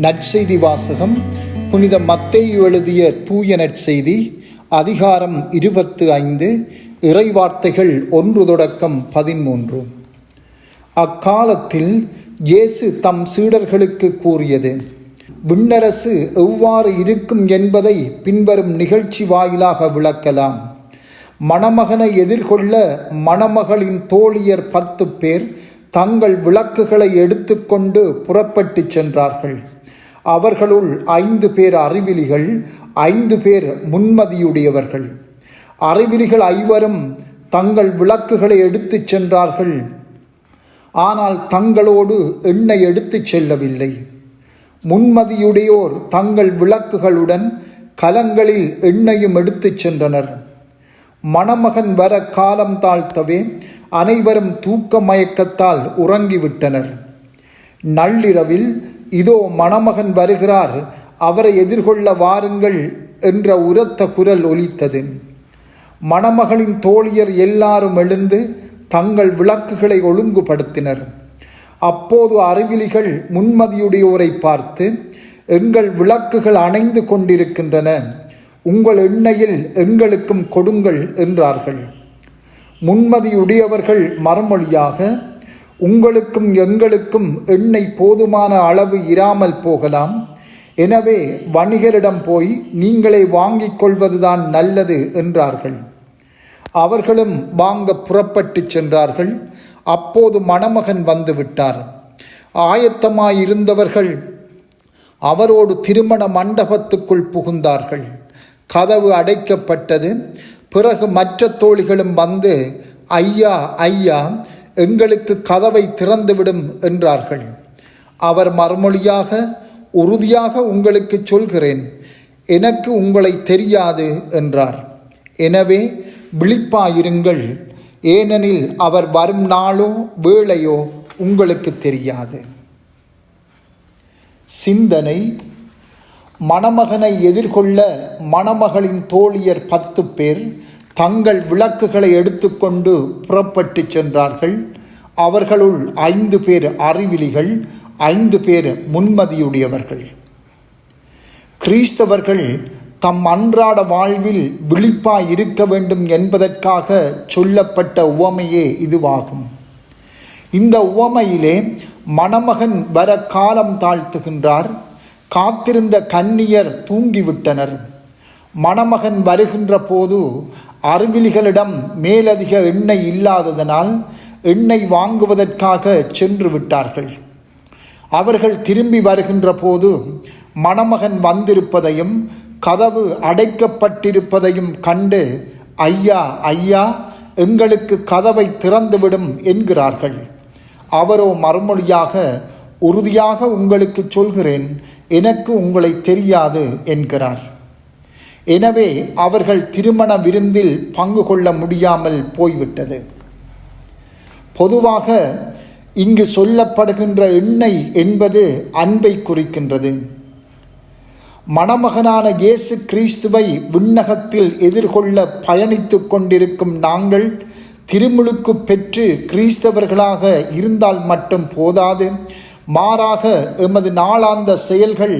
நற்செய்தி வாசகம். புனித மத்தேயு எழுதிய தூய நற்செய்தி, அதிகாரம் 25, இறைவார்த்தைகள் 1 தொடக்கம் 13. அக்காலத்தில் இயேசு தம் சீடர்களுக்கு கூறியது: விண்ணரசு எவ்வாறு இருக்கும் என்பதை பின்வரும் நிகழ்ச்சி வாயிலாக விளக்கலாம். மணமகனை எதிர்கொள்ள மணமகளின் தோழியர் 10 பேர் தங்கள் விளக்குகளை எடுத்துக்கொண்டு புறப்பட்டு சென்றார்கள். அவர்களுள் 5 பேர் அறிவிலிகள், 5 பேர் முன்மதியுடையவர்கள். அறிவிலிகள் 5 தங்கள் விளக்குகளை எடுத்துச் சென்றார்கள், ஆனால் தங்களோடு எண்ணெய் எடுத்துச் செல்லவில்லை. முன்மதியுடையோர் தங்கள் விளக்குகளுடன் கலங்களில் எண்ணெயும் எடுத்துச் சென்றனர். மணமகன் வர காலம் தாழ்த்தவே அனைவரும் தூக்க மயக்கத்தால் உறங்கிவிட்டனர். நள்ளிரவில், இதோ மணமகன் வருகிறார், அவரை எதிர்கொள்ள வாருங்கள் என்ற உரத்த குரல் ஒலித்தது. மணமகளின் தோழியர் எல்லாரும் எழுந்து தங்கள் விளக்குகளை ஒழுங்குபடுத்தினர். அப்போது அறிவிலிகள் முன்மதியுடையோரை பார்த்து, எங்கள் விளக்குகள் அணைந்து கொண்டிருக்கின்றன, உங்கள் எண்ணெயில் எங்களுக்கும் கொடுங்கள் என்றார்கள். முன்மதியுடையவர்கள் மறுமொழியாக, உங்களுக்கும் எங்களுக்கும் எண்ணெய் போதுமான அளவு இராமல் போகலாம். எனவே வணிகரிடம் போய் நீங்களே வாங்கிக் கொள்வதுதான் நல்லது என்றார்கள். அவர்களும் வாங்க புறப்பட்டு சென்றார்கள். அப்போது மணமகன் வந்துவிட்டார். ஆயத்தமாயிருந்தவர்கள் அவரோடு திருமண மண்டபத்துக்குள் புகுந்தார்கள். கதவு அடைக்கப்பட்டது. பிறகு மற்ற தோழிகளும் வந்து, ஐயா ஐயா, எங்களுக்கு கதவை திறந்துவிடும் என்றார்கள். அவர் மறுமொழியாக, உறுதியாக உங்களுக்கு சொல்கிறேன், எனக்கு உங்களை தெரியாது என்றார். எனவே விழிப்பாயிருங்கள், ஏனெனில் அவர் வரும் நாளோ வேளையோ உங்களுக்கு தெரியாது. சிந்தனை: மணமகனை எதிர்கொள்ள மணமகளின் தோழியர் 10 பேர் தங்கள் விளக்குகளை எடுத்துக்கொண்டு புறப்பட்டு சென்றார்கள். அவர்களுள் 5 பேர் அறிவிலிகள், 5 பேர் முன்மதியுடையவர்கள். கிறிஸ்தவர்கள் தம் அன்றாட வாழ்வில் விழிப்பாய் இருக்க வேண்டும் என்பதற்காக சொல்லப்பட்ட உவமையே இதுவாகும். இந்த உவமையிலே மணமகன் வர காலம் தாழ்த்துகின்றார். காத்திருந்த கன்னியர் தூங்கிவிட்டனர். மணமகன் வருகின்ற போது அறிவிலிகளிடம் மேலதிக எண்ணெய் இல்லாததனால் எண்ணெய் வாங்குவதற்காக சென்று விட்டார்கள். அவர்கள் திரும்பி வருகின்ற போது மணமகன் வந்திருப்பதையும் கதவு அடைக்கப்பட்டிருப்பதையும் கண்டு, ஐயா ஐயா, எங்களுக்கு கதவை திறந்துவிடும் என்கிறார்கள். அவரோ மறுமொழியாக, உறுதியாக உங்களுக்கு சொல்கிறேன், எனக்கு உங்களை தெரியாது என்கிறார். எனவே அவர்கள் திருமண விருந்தில் பங்கு கொள்ள முடியாமல் போய்விட்டது. பொதுவாக இங்கு சொல்லப்படுகின்ற எண்ணெய் என்பது அன்பை குறிக்கின்றது. மணமகனான இயேசு கிறிஸ்துவை விண்ணகத்தில் எதிர்கொள்ள பயணித்து கொண்டிருக்கும் நாங்கள் திருமுழுக்கு பெற்று கிறிஸ்தவர்களாக இருந்தால் மட்டும் போதாது, மாறாக எமது நாளாந்த செயல்கள்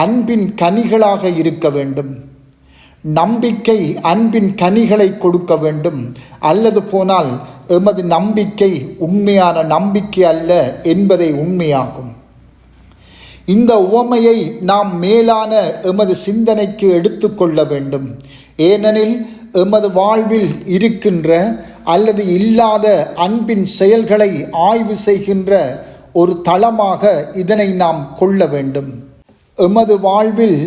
அன்பின் கனிகளாக இருக்க வேண்டும். நம்பிக்கை அன்பின் கனிகளை கொடுக்க வேண்டும். அல்லது போனால் எமது நம்பிக்கை உண்மையான நம்பிக்கை அல்ல என்பதை உண்மையாகும். இந்த உவமையை நாம் மேலான எமது சிந்தனைக்கு எடுத்துக்கொள்ள வேண்டும். ஏனெனில் எமது வாழ்வில் இருக்கின்ற அல்லது இல்லாத அன்பின் செயல்களை ஆய்வு செய்கின்ற ஒரு தளமாக இதனை நாம் கொள்ள வேண்டும். எமது வாழ்வில்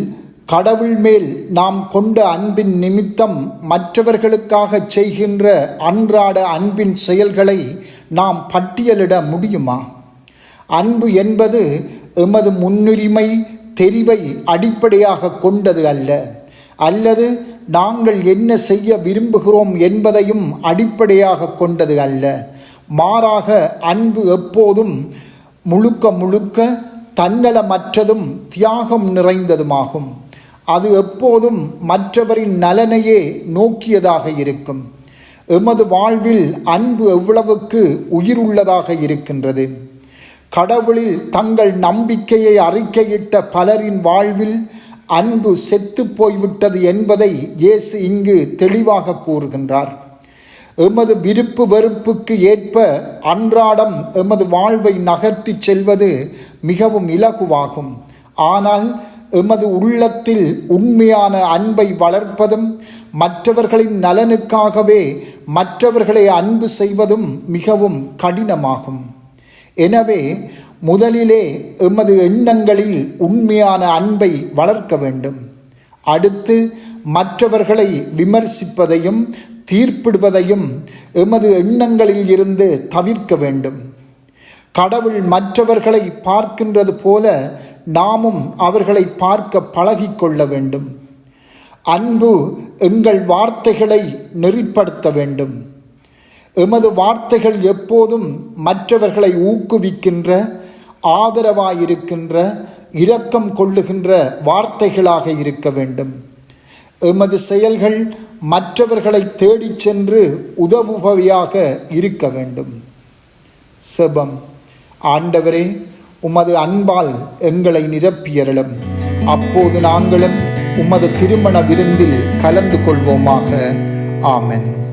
கடவுள் மேல் நாம் கொண்ட அன்பின் நிமித்தம் மற்றவர்களுக்காக செய்கின்ற அன்றாட அன்பின் செயல்களை நாம் பட்டியலிட முடியுமா? அன்பு என்பது எமது முன்னுரிமை, தெரிவை அடிப்படையாக கொண்டது அல்ல, அல்லது நாங்கள் என்ன செய்ய விரும்புகிறோம் என்பதையும் அடிப்படையாக கொண்டது அல்ல. மாறாக அன்பு எப்போதும் முழுக்க முழுக்க தன்னலமற்றதும் தியாகம் நிறைந்ததுமாகும். அது எப்போதும் மற்றவரின் நலனையே நோக்கியதாக இருக்கும். எமது வாழ்வில் அன்பு எவ்வளவுக்கு உயிர் உள்ளதாக இருக்கின்றது. கடவுளில் தங்கள் நம்பிக்கையை அறிக்கையிட்ட பலரின் வாழ்வில் அன்பு செத்து போய்விட்டது என்பதை இயேசு இங்கு தெளிவாக கூறுகின்றார். எமது விருப்பு வெறுப்புக்கு ஏற்ப அன்றாடம் எமது வாழ்வை நகர்த்தி செல்வது மிகவும் இலகுவாகும். ஆனால் எமது உள்ளத்தில் உண்மையான அன்பை வளர்ப்பதும் மற்றவர்களின் நலனுக்காகவே மற்றவர்களை அன்பு செய்வதும் மிகவும் கடினமாகும். எனவே முதலிலே எமது எண்ணங்களில் உண்மையான அன்பை வளர்க்க வேண்டும். அடுத்து மற்றவர்களை விமர்சிப்பதையும் தீர்ப்பிடுவதையும் எமது எண்ணங்களில் இருந்து தவிர்க்க வேண்டும். கடவுள் மற்றவர்களை பார்க்கின்றது போல நாமும் அவர்களை பார்க்க பழகிக்கொள்ள வேண்டும். அன்பு எங்கள் வார்த்தைகளை நெறிப்படுத்த வேண்டும். எமது வார்த்தைகள் எப்போதும் மற்றவர்களை ஊக்குவிக்கின்ற, ஆதரவாயிருக்கின்ற, இரக்கம் கொள்ளுகின்ற வார்த்தைகளாக இருக்க வேண்டும். எமது செயல்கள் மற்றவர்களை தேடிச் சென்று உதவுபவையாக இருக்க வேண்டும். செபம். ஆண்டவரே, உமது அன்பால் எங்களை நிரப்பியருளும். அப்போது நாங்களும் உமது திருமண விருந்தில் கலந்து கொள்வோமாக. ஆமென்.